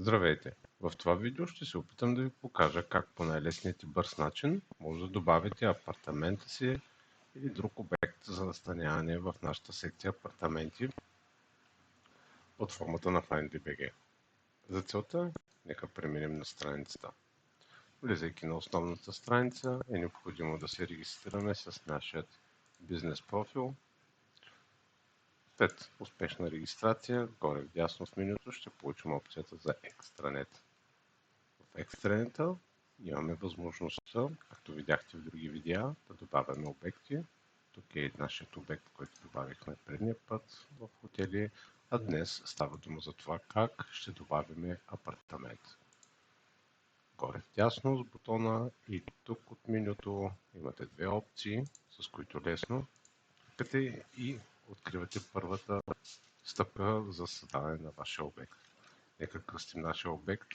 Здравейте! В това видео ще се опитам да ви покажа как по най-лесният и бърз начин може да добавите апартамента си или друг обект за настаняване в нашата секция апартаменти под формата на FindBG. За целта, нека преминем на страницата. Влизайки на основната страница е необходимо да се регистрираме с нашия бизнес профил. След успешна регистрация, горе вдясно в менюто ще получим опцията за екстранет. В екстранета имаме възможността, както видяхте в други видеа, да добавяме обекти. Тук е нашият обект, който добавихме предния път в хотели, а днес става дума за това как ще добавиме апартамент. Горе вдясно с бутона и тук от менюто имате две опции, с които лесно кликате и откривате първата стъпка за създаване на вашия обект. Нека кръстим нашия обект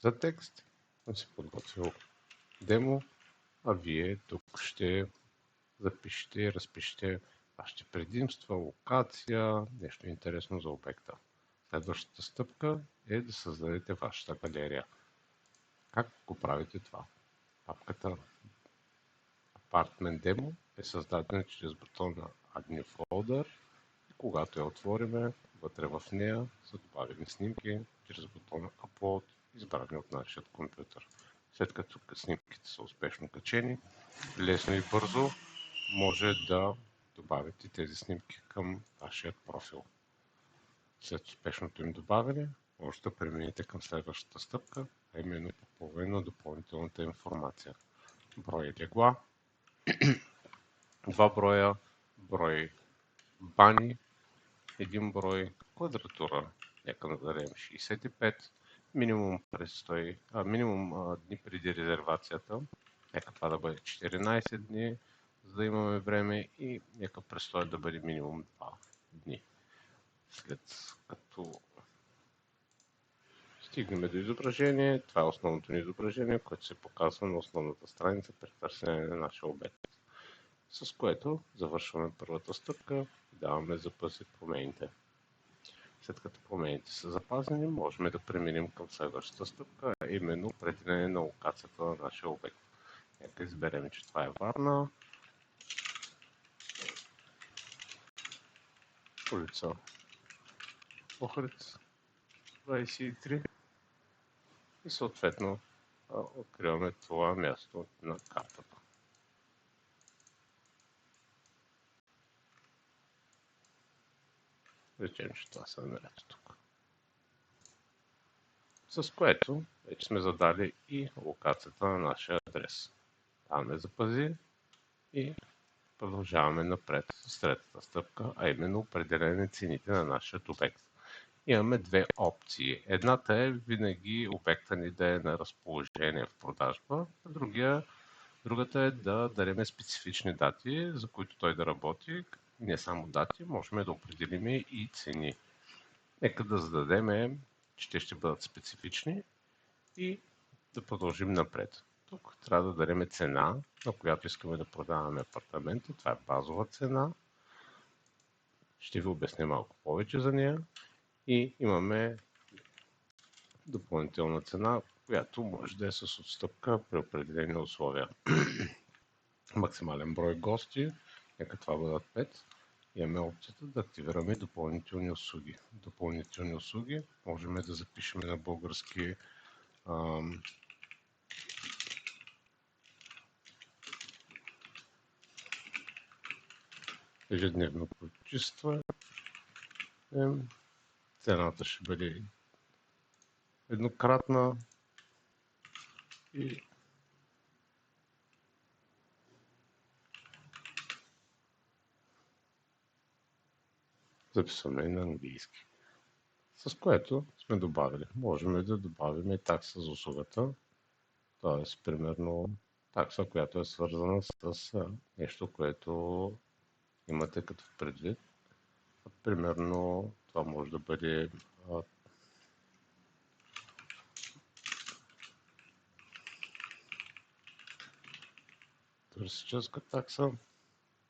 За текст съм си подготвил демо, а вие тук ще запишете и разпишете вашите предимства, локация, нещо интересно за обекта. Следващата стъпка е да създадете вашата галерия. Как го правите това? Папката Apartment Demo е създадена чрез бутона Add New Folder и когато я отвориме, вътре в нея са добавени снимки чрез бутона Upload, избрани от нашия компютър. След като снимките са успешно качени, лесно и бързо може да добавите тези снимки към вашия профил. След успешното им добавяне, може да преминете към следващата стъпка, а именно попълване на допълнителната информация. Брой легла, 2 броя, брой бани, 1 брой, квадратура, нека дадем 65, минимум дни преди резервацията, нека това да бъде 14 дни, за да имаме време и нека престоят да бъде минимум 2 дни. След като стигнем до изображение, това е основното ни изображение, което се показва на основната страница при търсене на нашия обект. С което завършваме първата стъпка и даваме запази промените. След като промените са запазени, можем да преминем към следващата стъпка, а именно определение на локацията на нашия обект. Нека изберем, че това е Варна, улица Охрид 23 и съответно откриваме това място на картата. Речем, че това се намерят тук. С което вече сме задали и локацията на нашия адрес. Даваме запази и продължаваме напред с третата стъпка, а именно определене цените на нашия обект. Имаме две опции. Едната е винаги обекта ни да е на разположение в продажба, а другата е да дадем специфични дати, за които той да работи. Не само дати, можем да определим и цени. Нека да зададем, че те ще бъдат специфични и да продължим напред. Тук трябва да дадем цена, на която искаме да продаваме апартамента. Това е базова цена. Ще ви обясня малко повече за нея. И имаме допълнителна цена, която може да е с отстъпка при определени условия. Максимален брой гости, нека това бъдат 5. Имаме опцията да активираме допълнителни услуги. Допълнителни услуги можем да запишем на български ежедневно почистване. Цената ще бъде еднократна и записваме на английски. С което сме добавили. Можем да добавим и такса за услугата, т.е. примерно такса, която е свързана с нещо, което имате като предвид. Примерно това може да бъде туристическа такса.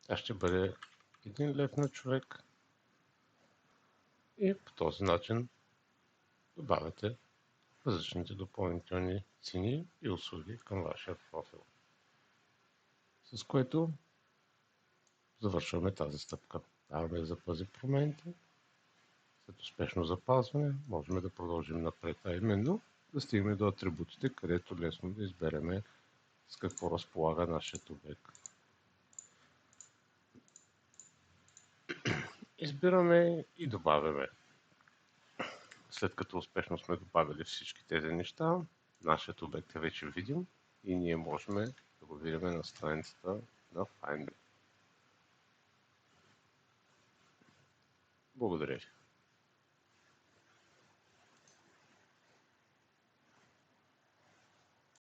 Тя ще бъде 1 лев на човек и по този начин добавяте различните допълнителни цени и услуги към вашия профил. С което завършваме тази стъпка. Даваме запази промените. След успешно запазване можем да продължим напред, а именно да стигнем до атрибутите, където лесно да избереме с какво разполага нашия обект. Избираме и добавяме. След като успешно сме добавили всички тези неща, нашият обект е вече видим и ние можем да го видим на страницата на Find Me. Благодаря ви.